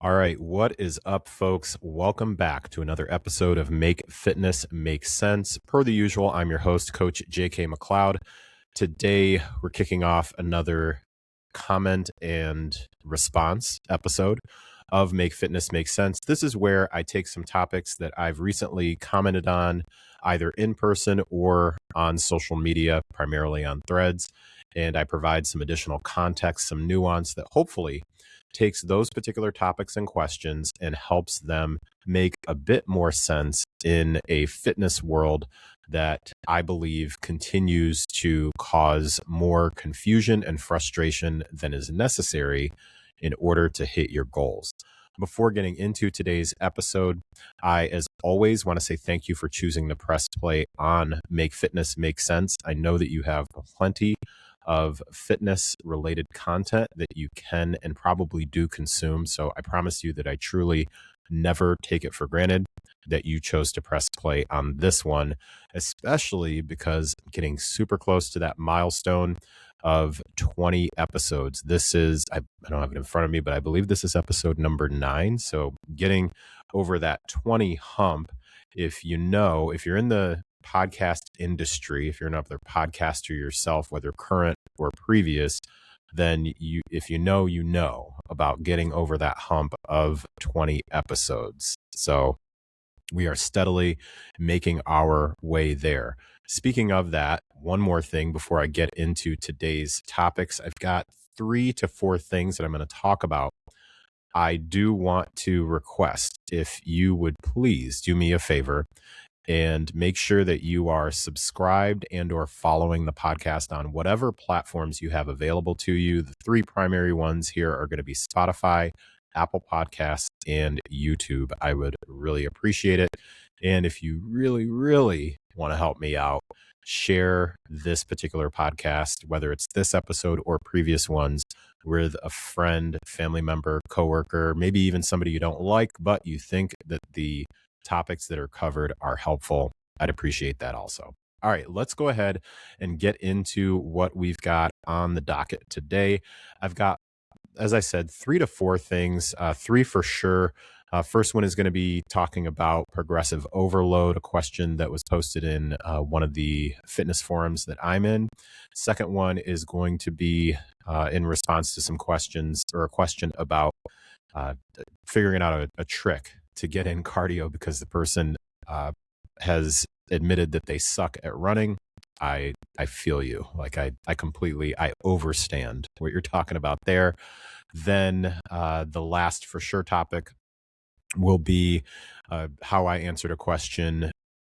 All right, what is up, folks? Welcome back to another episode of Make Fitness Make Sense. Per the usual, I'm your host, Coach JK McLeod. Today, we're kicking off another comment and response episode of Make Fitness Make Sense. This is where I take some topics that I've recently commented on, either in person or on social media, primarily on Threads, and I provide some additional context, some nuance that hopefully takes those particular topics and questions and helps them make a bit more sense in a fitness world that I believe continues to cause more confusion and frustration than is necessary in order to hit your goals. Before getting into today's episode, I, as always, want to say thank you for choosing to press play on Make Fitness Make Sense. I know that you have plenty of fitness related content that you can and probably do consume. So I promise you that I truly never take it for granted that you chose to press play on this one, especially because I'm getting super close to that milestone of 20 episodes. This is, I don't have it in front of me, but I believe this is episode number 9. So getting over that 20 hump, if you're in the podcast industry, if you're another podcaster yourself, whether current or previous, then if you know about getting over that hump of 20 episodes. So we are steadily making our way there. Speaking of that, one more thing before I get into today's topics, I've got 3 to 4 things that I'm going to talk about. I do want to request if you would please do me a favor and make sure that you are subscribed and or following the podcast on whatever platforms you have available to you. The 3 primary ones here are going to be Spotify, Apple Podcasts, and YouTube. I would really appreciate it. And if you really, really want to help me out, share this particular podcast, whether it's this episode or previous ones, with a friend, family member, coworker, maybe even somebody you don't like, but you think that the topics that are covered are helpful. I'd appreciate that also. All right, let's go ahead and get into what we've got on the docket today. I've got, as I said, 3 to 4 things, 3 for sure. First one is going to be talking about progressive overload, a question that was posted in one of the fitness forums that I'm in. Second one is going to be in response to some questions, or a question about figuring out a trick to get in cardio because the person has admitted that they suck at running. I feel you. Like I overstand what you're talking about there. Then the last for sure topic will be how I answered a question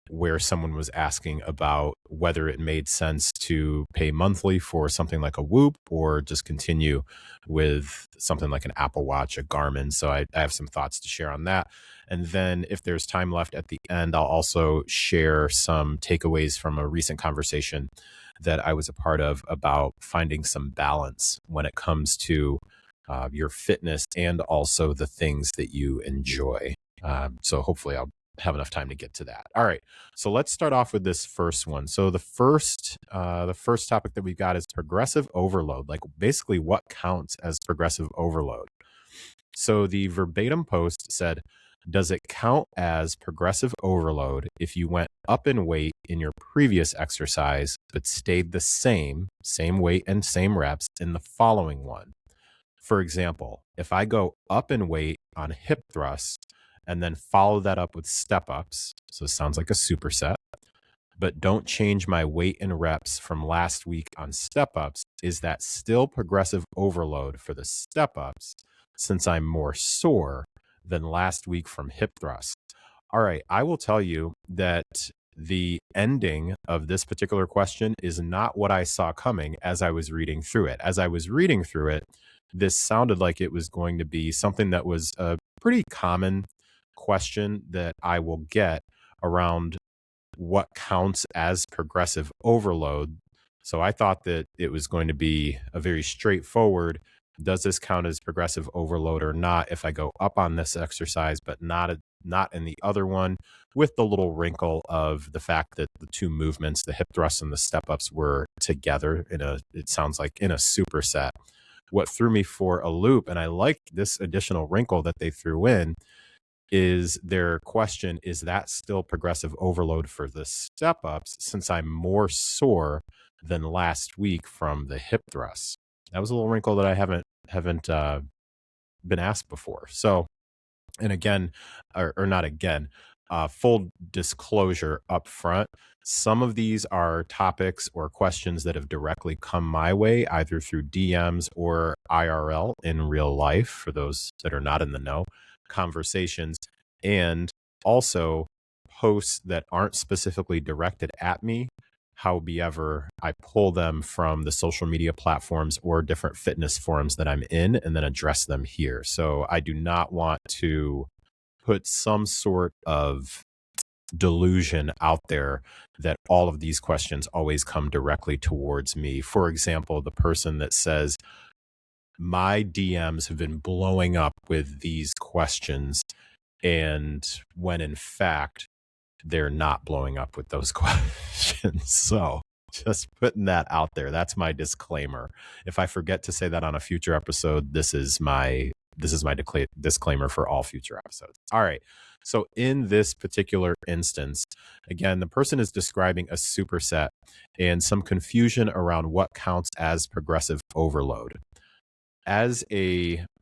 where someone was asking about whether it made sense to pay monthly for something like a Whoop or just continue with something like an Apple Watch, a Garmin. So I have some thoughts to share on that. And then if there's time left at the end, I'll also share some takeaways from a recent conversation that I was a part of about finding some balance when it comes to your fitness and also the things that you enjoy. So hopefully I'll have enough time to get to that. All right. So let's start off with this first one. So the first topic that we've got is progressive overload. Like basically what counts as progressive overload. So the verbatim post said, does it count as progressive overload if you went up in weight in your previous exercise, but stayed the same weight and same reps in the following one? For example, if I go up in weight on hip thrusts and then follow that up with step ups, so it sounds like a superset, but don't change my weight and reps from last week on step ups, is that still progressive overload for the step ups since I'm more sore than last week from hip thrusts? All right, I will tell you that the ending of this particular question is not what I saw coming as I was reading through it. As I was reading through it, this sounded like it was going to be something that was a pretty common question that I will get around what counts as progressive overload. So I thought that it was going to be a very straightforward, does this count as progressive overload or not if I go up on this exercise, but not in the other one, with the little wrinkle of the fact that the 2 movements, the hip thrusts and the step ups, were together it sounds like in a superset. what threw me for a loop, and I like this additional wrinkle that they threw in, is their question, is that still progressive overload for the step ups since I'm more sore than last week from the hip thrusts? That was a little wrinkle that I haven't been asked before. So, and again, or not again, full disclosure up front, some of these are topics or questions that have directly come my way, either through DMs or IRL in real life, for those that are not in the know, conversations, and also posts that aren't specifically directed at me. However, I pull them from the social media platforms or different fitness forums that I'm in and then address them here. So I do not want to put some sort of delusion out there that all of these questions always come directly towards me. For example, the person that says, my DMs have been blowing up with these questions, and when in fact, they're not blowing up with those questions. So just putting that out there. That's my disclaimer. If I forget to say that on a future episode, this is my disclaimer for all future episodes. All right. So in this particular instance, again, the person is describing a superset and some confusion around what counts as progressive overload. As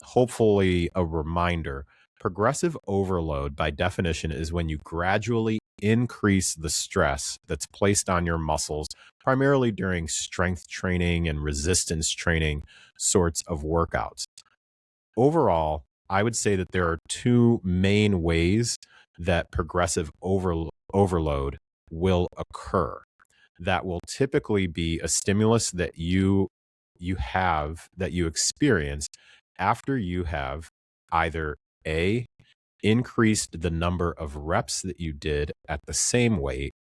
hopefully a reminder, progressive overload by definition is when you gradually increase the stress that's placed on your muscles, primarily during strength training and resistance training sorts of workouts. Overall, I would say that there are two main ways that progressive overload will occur. That will typically be a stimulus that you experience after you have either A, increased the number of reps that you did at the same weight,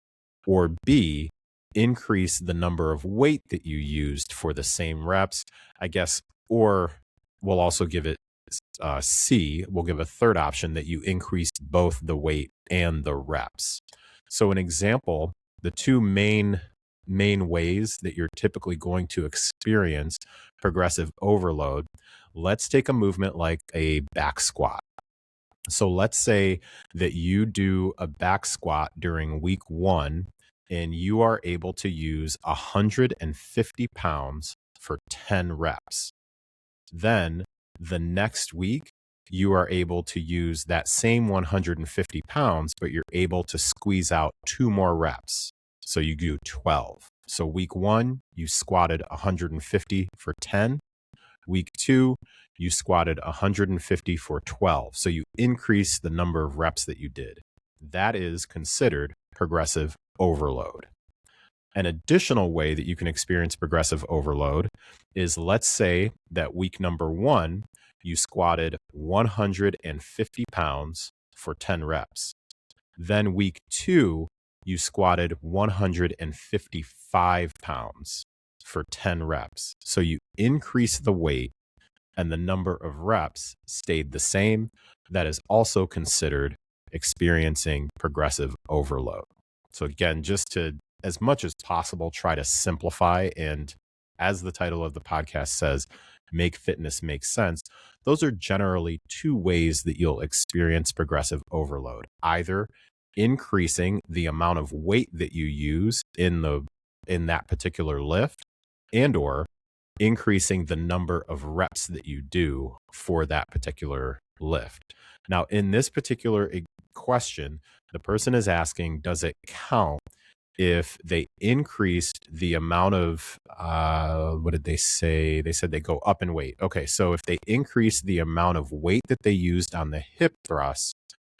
or B, increase the number of weight that you used for the same reps, I guess, or we'll also give it C, we'll give a third option that you increased both the weight and the reps. So an example, the two main ways that you're typically going to experience progressive overload, let's take a movement like a back squat. So let's say that you do a back squat during week 1 and you are able to use 150 pounds for 10 reps. Then the next week, you are able to use that same 150 pounds, but you're able to squeeze out 2 more reps. So you do 12. So week 1, you squatted 150 for 10. Week 2, you squatted 150 for 12. So you increase the number of reps that you did. That is considered progressive overload. An additional way that you can experience progressive overload is, let's say that week number 1, you squatted 150 pounds for 10 reps. Then week 2, you squatted 155 pounds for 10 reps. So you increase the weight and the number of reps stayed the same. That is also considered experiencing progressive overload. So again, just to, as much as possible, try to simplify and, as the title of the podcast says, make fitness make sense. Those are generally two ways that you'll experience progressive overload, either increasing the amount of weight that you use in that particular lift, and or increasing the number of reps that you do for that particular lift. Now, in this particular question, the person is asking, does it count if they increased the amount of, what did they say? They said they go up in weight. Okay, so if they increase the amount of weight that they used on the hip thrust,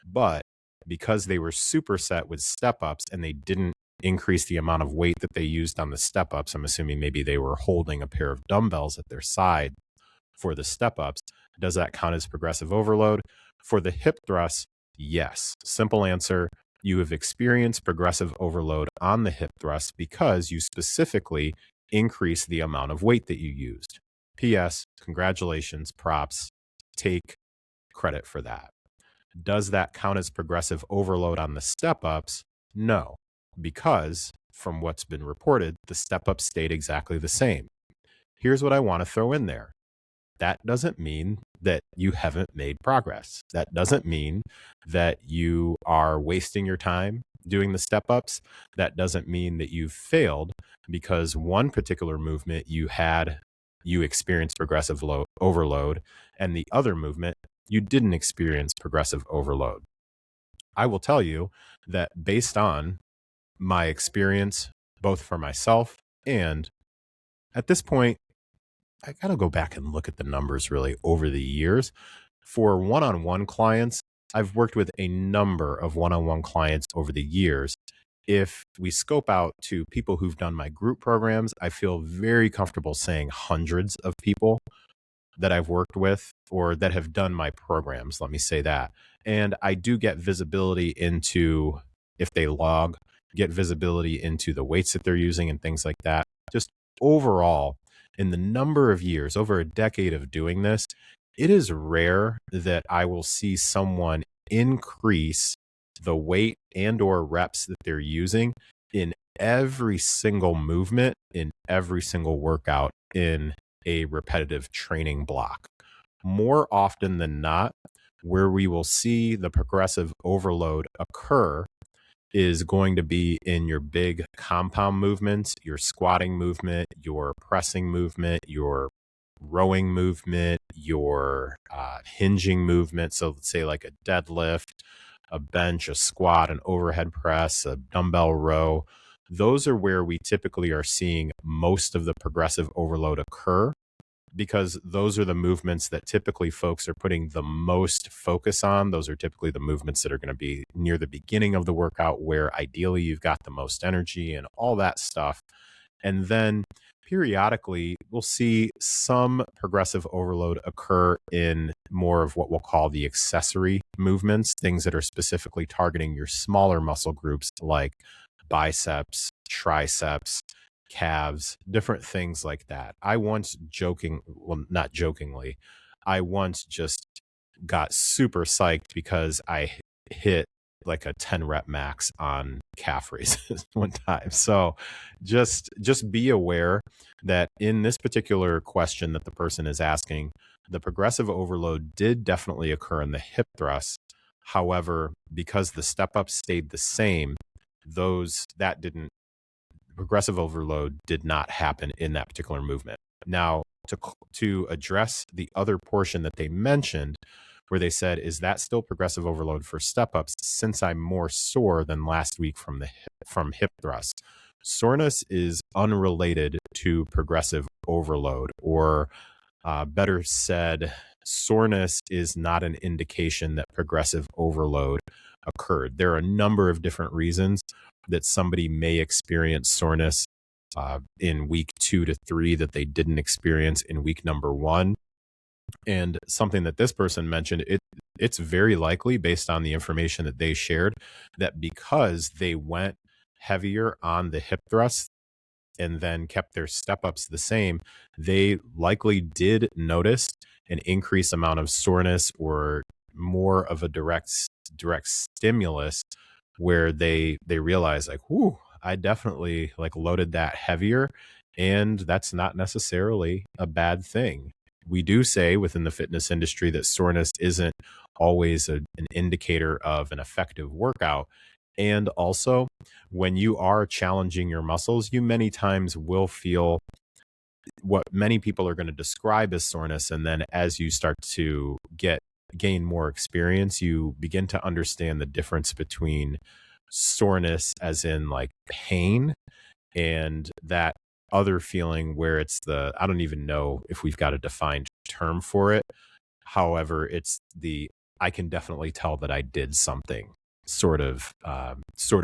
but because they were superset with step ups and they didn't increase the amount of weight that they used on the step ups, I'm assuming maybe they were holding a pair of dumbbells at their side for the step ups, does that count as progressive overload? For the hip thrust, yes. Simple answer. You have experienced progressive overload on the hip thrust because you specifically increased the amount of weight that you used. P.S. Congratulations, props. Take credit for that. Does that count as progressive overload on the step ups? No, because from what's been reported, the step ups stayed exactly the same. Here's what I want to throw in there. that doesn't mean that you haven't made progress. That doesn't mean that you are wasting your time doing the step ups. That doesn't mean that you've failed because one particular movement you experienced progressive overload, and the other movement, you didn't experience progressive overload. I will tell you that based on my experience, both for myself and at this point, I got to go back and look at the numbers really over the years. For one on one clients, I've worked with a number of one on one clients over the years. If we scope out to people who've done my group programs, I feel very comfortable saying hundreds of people that I've worked with or that have done my programs. Let me say that. And I do get visibility into if they log, get visibility into the weights that they're using and things like that. Just overall, in the number of years, over a decade of doing this, it is rare that I will see someone increase the weight and or reps that they're using in every single movement, in every single workout, in a repetitive training block. More often than not, where we will see the progressive overload occur is going to be in your big compound movements, your squatting movement, your pressing movement, your rowing movement, your hinging movement. So let's say like a deadlift, a bench, a squat, an overhead press, a dumbbell row. Those are where we typically are seeing most of the progressive overload occur because those are the movements that typically folks are putting the most focus on. Those are typically the movements that are going to be near the beginning of the workout where ideally you've got the most energy and all that stuff. And then periodically we'll see some progressive overload occur in more of what we'll call the accessory movements, things that are specifically targeting your smaller muscle groups like biceps, triceps, calves, different things like that. Not jokingly, I once just got super psyched because I hit like a 10 rep max on calf raises one time. So just be aware that in this particular question that the person is asking, the progressive overload did definitely occur in the hip thrust. However, because the step up stayed the same, that didn't progressive overload did not happen in that particular movement. Now, to address the other portion that they mentioned, where they said, is that still progressive overload for step ups since I'm more sore than last week from hip thrust? Soreness is unrelated to progressive overload, or better said, soreness is not an indication that progressive overload occurred. There are a number of different reasons that somebody may experience soreness in week 2 to 3 that they didn't experience in week number 1. And something that this person mentioned, it's very likely based on the information that they shared that because they went heavier on the hip thrust and then kept their step ups the same, they likely did notice an increased amount of soreness or more of a direct stimulus where they realize like, whoo, I definitely like loaded that heavier, and that's not necessarily a bad thing. We do say within the fitness industry that soreness isn't always an indicator of an effective workout. And also, when you are challenging your muscles, you many times will feel what many people are going to describe as soreness. And then as you start to gain more experience, you begin to understand the difference between soreness as in like pain and that other feeling where it's I don't even know if we've got a defined term for it. However, it's I can definitely tell that I did something sort of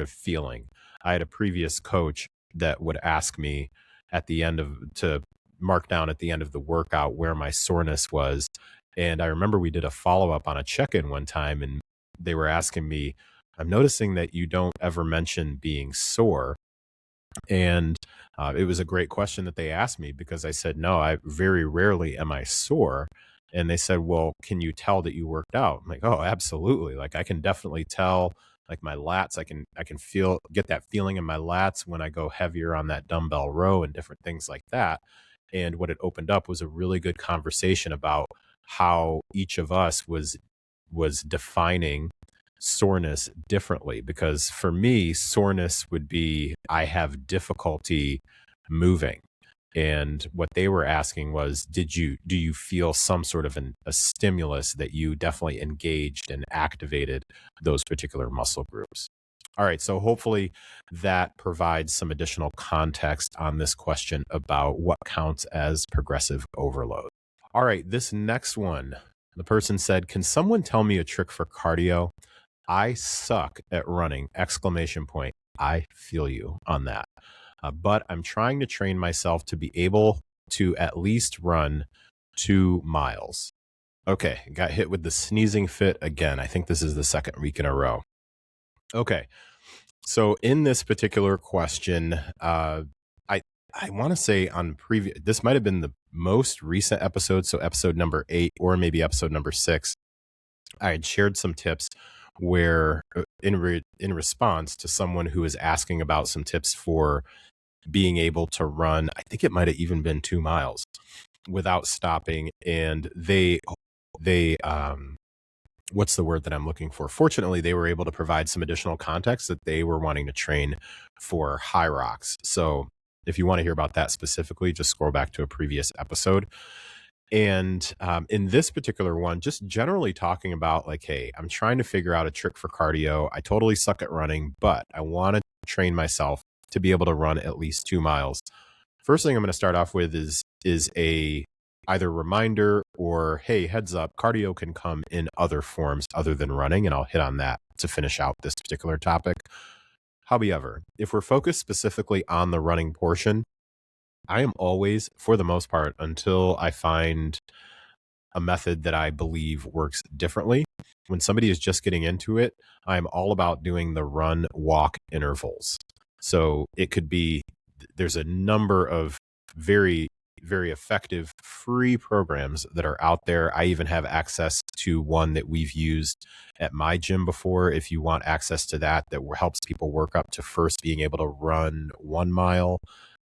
feeling. I had a previous coach that would ask me to mark down at the end of the workout where my soreness was. And I remember we did a follow up on a check-in one time and they were asking me, I'm noticing that you don't ever mention being sore. And it was a great question that they asked me because I said, no, I very rarely am I sore. And they said, well, can you tell that you worked out? I'm like, oh, absolutely. Like I can definitely tell like my lats, I can get that feeling in my lats when I go heavier on that dumbbell row and different things like that. And what it opened up was a really good conversation about how each of us was defining soreness differently. Because for me, soreness would be I have difficulty moving. And what they were asking was, do you feel some sort of a stimulus that you definitely engaged and activated those particular muscle groups? All right, so hopefully that provides some additional context on this question about what counts as progressive overload. All right, this next one, the person said, "Can someone tell me a trick for cardio? I suck at running!" Exclamation point. I feel you on that. But I'm trying to train myself to be able to at least run 2 miles. Okay, got hit with the sneezing fit again. I think this is the second week in a row. Okay, so in this particular question, I want to say on previous, this might have been the most recent episode, so episode number 8 or maybe episode number 6. I had shared some tips where in response to someone who was asking about some tips for being able to run, I think it might have even been 2 miles without stopping. And they what's the word that I'm looking for? Fortunately, they were able to provide some additional context that they were wanting to train for high rocks. So if you want to hear about that specifically, just scroll back to a previous episode. And in this particular one, just generally talking about like, hey, I'm trying to figure out a trick for cardio. I totally suck at running, but I want to train myself to be able to run at least 2 miles. First thing I'm going to start off with is a either reminder or, hey, heads up, cardio can come in other forms other than running, and I'll hit on that to finish out this particular topic. However, if we're focused specifically on the running portion, I am always, for the most part, until I find a method that I believe works differently, when somebody is just getting into it, I'm all about doing the run walk intervals. So it could be, there's a number of very, very effective free programs that are out there. I even have access to one that we've used at my gym before. If you want access to that helps people work up to first being able to run 1 mile,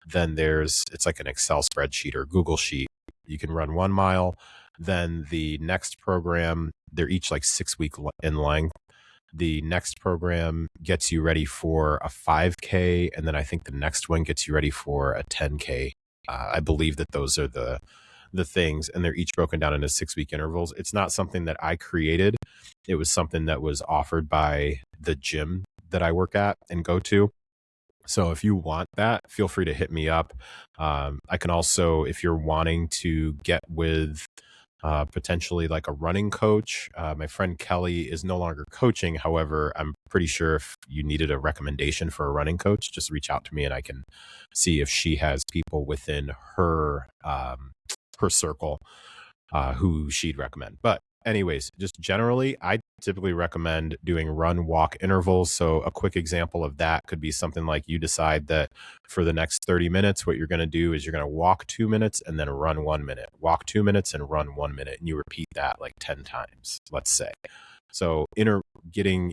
then it's like an Excel spreadsheet or Google sheet. You can run 1 mile. Then the next program, they're each like 6 week in length. The next program gets you ready for a 5K. And then I think the next one gets you ready for a 10K. I believe that those are the things, and they're each broken down into 6 week intervals. It's not something that I created. It was something that was offered by the gym that I work at and go to. So if you want that, feel free to hit me up. I can also, if you're wanting to get with potentially like a running coach, my friend Kelly is no longer coaching. However, I'm pretty sure if you needed a recommendation for a running coach, just reach out to me and I can see if she has people within her circle who she'd recommend. But anyways, just generally, I typically recommend doing run walk intervals. So a quick example of that could be something like you decide that for the next 30 minutes, what you're going to do is you're going to walk 2 minutes and then run 1 minute, walk 2 minutes and run 1 minute. And you repeat that like 10 times, let's say. So getting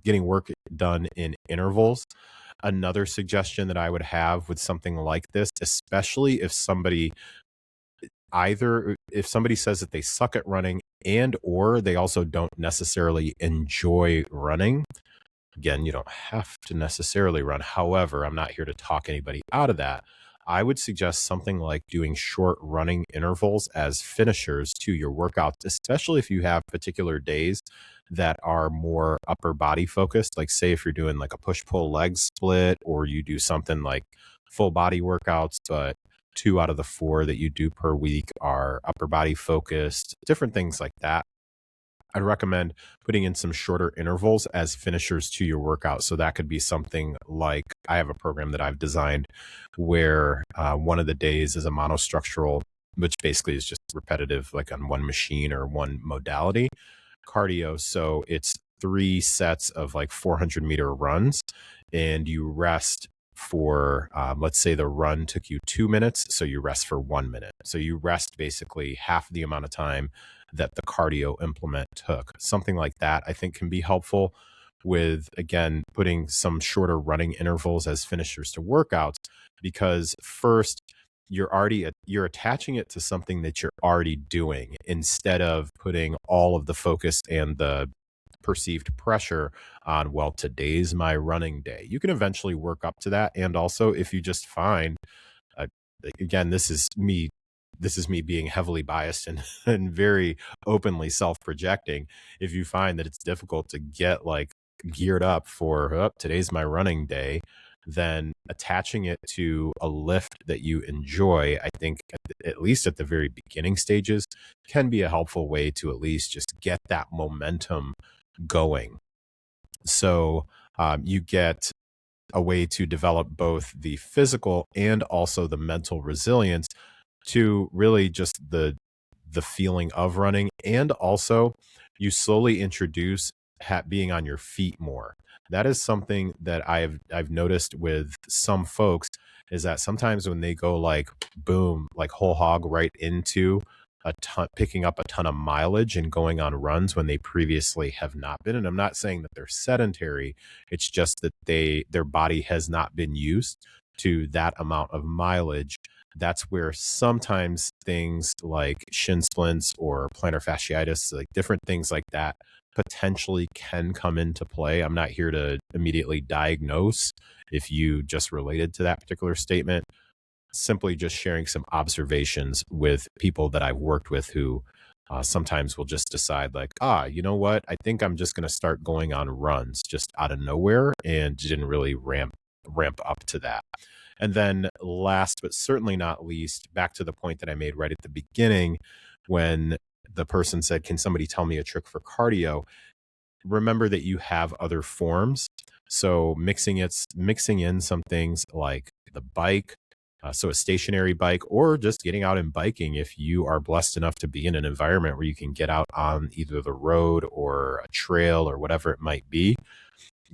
work done in intervals. Another suggestion that I would have with something like this, especially if somebody says that they suck at running and or they also don't necessarily enjoy running. Again, you don't have to necessarily run. However, I'm not here to talk anybody out of that. I would suggest something like doing short running intervals as finishers to your workouts, especially if you have particular days that are more upper body focused. Like say if you're doing like a push-pull leg split, or you do something like full body workouts, but 2 out of the 4 that you do per week are upper body focused, different things like that. I'd recommend putting in some shorter intervals as finishers to your workout. So that could be something like, I have a program that I've designed where one of the days is a monostructural, which basically is just repetitive, like on one machine or one modality cardio. So it's 3 sets of like 400-meter runs, and you rest for, let's say the run took you 2 minutes. So you rest for 1 minute. So you rest basically half the amount of time that the cardio implement took. Something like that, I think, can be helpful with, again, putting some shorter running intervals as finishers to workouts, because first, you're attaching it to something that you're already doing instead of putting all of the focus and the perceived pressure on, well, today's my running day. You can eventually work up to that. And also, if you just find, uh, again, this is me being heavily biased and, and very openly self-projecting. If you find that it's difficult to get like geared up for, oh, today's my running day, then attaching it to a lift that you enjoy, I think at least at the very beginning stages, can be a helpful way to at least just get that momentum going. So you get a way to develop both the physical and also the mental resilience to really just the feeling of running. And also you slowly introduce being on your feet more. That is something that I've noticed with some folks, is that sometimes when they go like boom, like whole hog right into a ton, picking up a ton of mileage and going on runs when they previously have not been. And I'm not saying that they're sedentary. It's just that their body has not been used to that amount of mileage. That's where sometimes things like shin splints or plantar fasciitis, like different things like that, potentially can come into play. I'm not here to immediately diagnose if you just related to that particular statement, simply just sharing some observations with people that I've worked with who sometimes will just decide like, you know what? I think I'm just going to start going on runs just out of nowhere, and didn't really ramp up to that. And then last, but certainly not least, back to the point that I made right at the beginning, when the person said, can somebody tell me a trick for cardio? Remember that you have other forms. So mixing in some things like the bike, so a stationary bike, or just getting out and biking if you are blessed enough to be in an environment where you can get out on either the road or a trail or whatever it might be.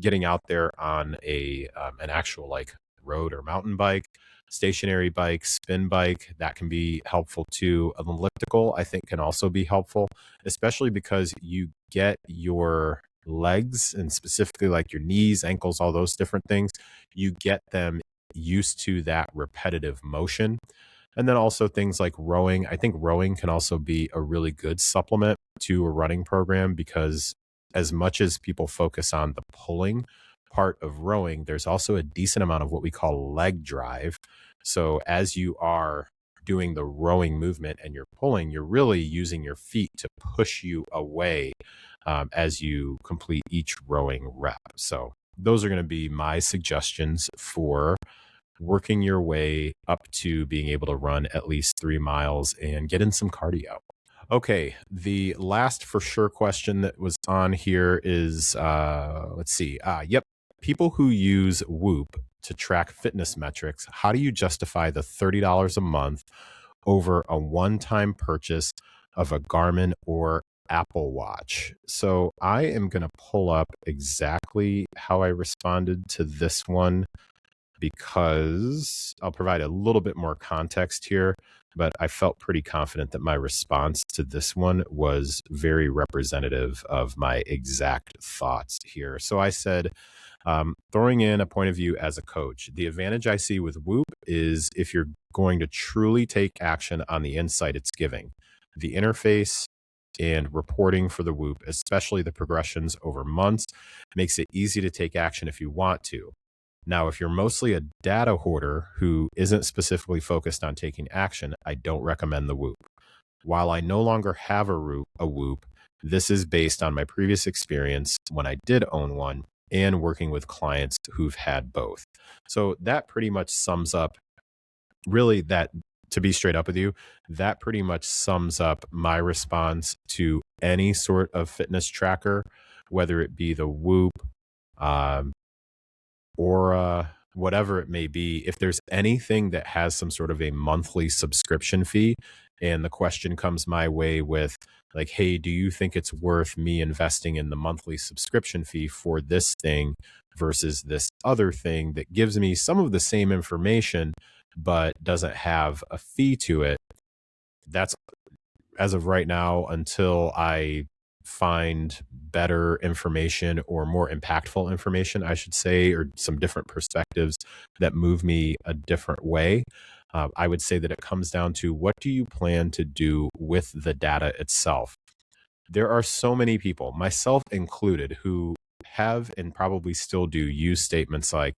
Getting out there on an actual like road or mountain bike, stationary bike, spin bike, that can be helpful too. An elliptical, I think, can also be helpful, especially because you get your legs, and specifically like your knees, ankles, all those different things, you get them used to that repetitive motion. And then also things like rowing. I think rowing can also be a really good supplement to a running program, because as much as people focus on the pulling part of rowing, there's also a decent amount of what we call leg drive. So as you are doing the rowing movement and you're pulling, you're really using your feet to push you away as you complete each rowing rep. So those are going to be my suggestions for working your way up to being able to run at least 3 miles and get in some cardio. Okay, the last for sure question that was on here is let's see. Yep. People who use Whoop to track fitness metrics, how do you justify the $30 a month over a one-time purchase of a Garmin or Apple Watch? So I am going to pull up exactly how I responded to this one, because I'll provide a little bit more context here, but I felt pretty confident that my response to this one was very representative of my exact thoughts here. So I said, throwing in a point of view as a coach, the advantage I see with Whoop is if you're going to truly take action on the insight it's giving. The interface and reporting for the Whoop, especially the progressions over months, makes it easy to take action if you want to. Now, if you're mostly a data hoarder who isn't specifically focused on taking action, I don't recommend the Whoop. While I no longer have a Whoop, this is based on my previous experience when I did own one and working with clients who've had both. So that pretty much sums up, really, that, to be straight up with you, that pretty much sums up my response to any sort of fitness tracker, whether it be the Whoop, or whatever it may be. If there's anything that has some sort of a monthly subscription fee, and the question comes my way with like, hey, do you think it's worth me investing in the monthly subscription fee for this thing versus this other thing that gives me some of the same information but doesn't have a fee to it? That's, as of right now, until I find better information, or more impactful information, I should say, or some different perspectives that move me a different way. I would say that it comes down to, what do you plan to do with the data itself? There are so many people, myself included, who have and probably still do use statements like,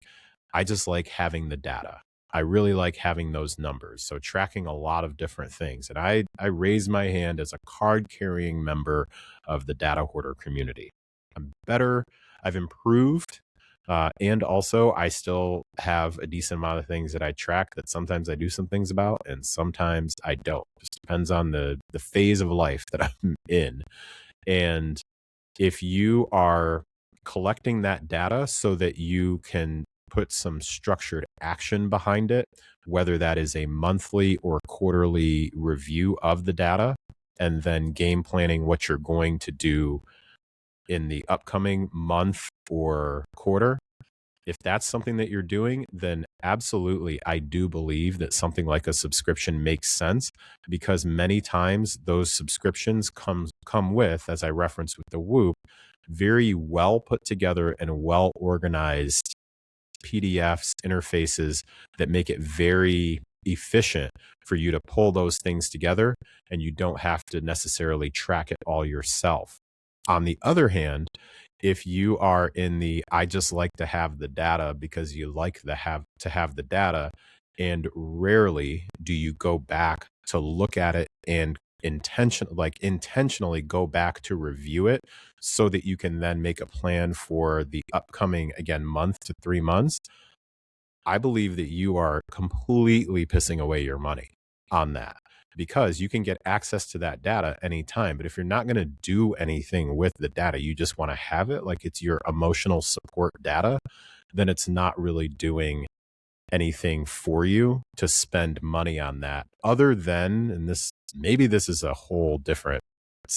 I just like having the data. I really like having those numbers. So tracking a lot of different things. And I raise my hand as a card carrying member of the data hoarder community. I'm better. I've improved. And also, I still have a decent amount of things that I track that sometimes I do some things about and sometimes I don't. Just depends on the phase of life that I'm in. And if you are collecting that data so that you can put some structured action behind it, whether that is a monthly or quarterly review of the data, and then game planning what you're going to do in the upcoming month or quarter, if that's something that you're doing, then absolutely, I do believe that something like a subscription makes sense, because many times those subscriptions come with, as I referenced with the Whoop, very well put together and well organized PDFs, interfaces that make it very efficient for you to pull those things together, and you don't have to necessarily track it all yourself. On the other hand, if you are in the, I just like to have the data because you like to have the data, and rarely do you go back to look at it and intentionally go back to review it so that you can then make a plan for the upcoming, again, month to 3 months, I believe that you are completely pissing away your money on that, because you can get access to that data anytime. But if you're not going to do anything with the data, you just want to have it like it's your emotional support data, then it's not really doing anything for you to spend money on that, other than, and this is a whole different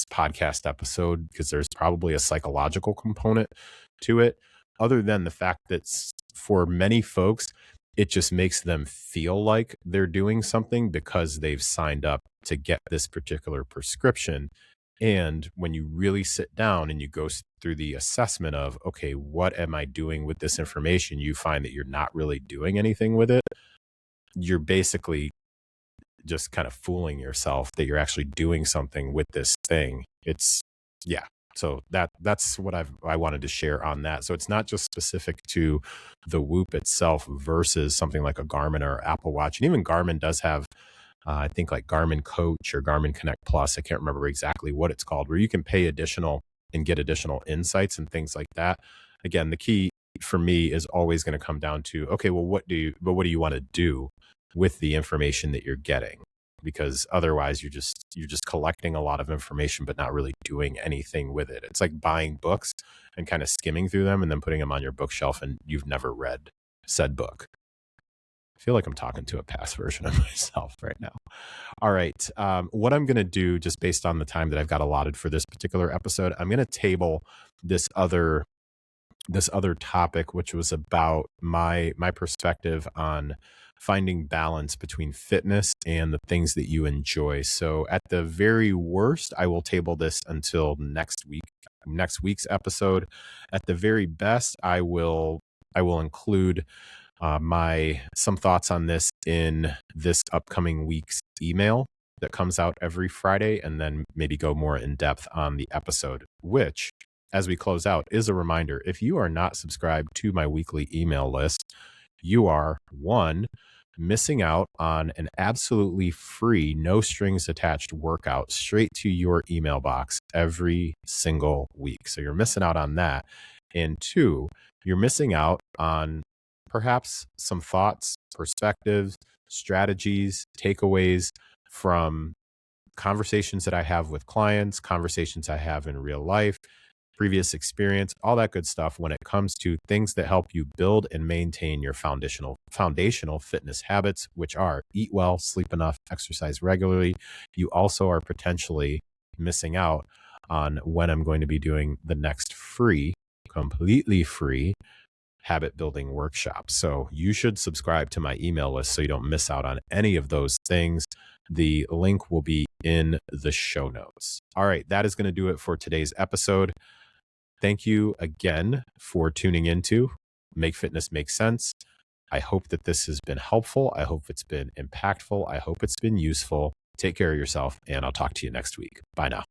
podcast episode because there's probably a psychological component to it, other than the fact that for many folks, it just makes them feel like they're doing something because they've signed up to get this particular prescription. And when you really sit down and you go through the assessment of, okay, what am I doing with this information? You find that you're not really doing anything with it. You're basically just kind of fooling yourself that you're actually doing something with this thing. It's, yeah. So that's what I wanted to share on that. So it's not just specific to the Whoop itself versus something like a Garmin or Apple Watch. And even Garmin does have, I think, like Garmin Coach or Garmin Connect Plus. I can't remember exactly what it's called, where you can pay additional and get additional insights and things like that. Again, the key for me is always going to come down to, okay, well, what do you want to do with the information that you're getting? Because otherwise you're just collecting a lot of information but not really doing anything with it. It's like buying books and kind of skimming through them and then putting them on your bookshelf and you've never read said book. I feel like I'm talking to a past version of myself right now. All right. What I'm going to do, just based on the time that I've got allotted for this particular episode, I'm going to table this other topic, which was about my perspective on finding balance between fitness and the things that you enjoy. So at the very worst, I will table this until next week's episode. At the very best, I will include some thoughts on this in this upcoming week's email that comes out every Friday, and then maybe go more in depth on the episode, which, as we close out, is a reminder. If you are not subscribed to my weekly email list, you are, one, missing out on an absolutely free, no strings attached workout straight to your email box every single week. So you're missing out on that. And two, you're missing out on perhaps some thoughts, perspectives, strategies, takeaways from conversations that I have with clients, conversations I have in real life, previous experience, all that good stuff when it comes to things that help you build and maintain your foundational fitness habits, which are eat well, sleep enough, exercise regularly. You also are potentially missing out on when I'm going to be doing the next completely free habit building workshop. So you should subscribe to my email list so you don't miss out on any of those things. The link will be in the show notes. All right, that is going to do it for today's episode. Thank you again for tuning into Make Fitness Make Sense. I hope that this has been helpful. I hope it's been impactful. I hope it's been useful. Take care of yourself, and I'll talk to you next week. Bye now.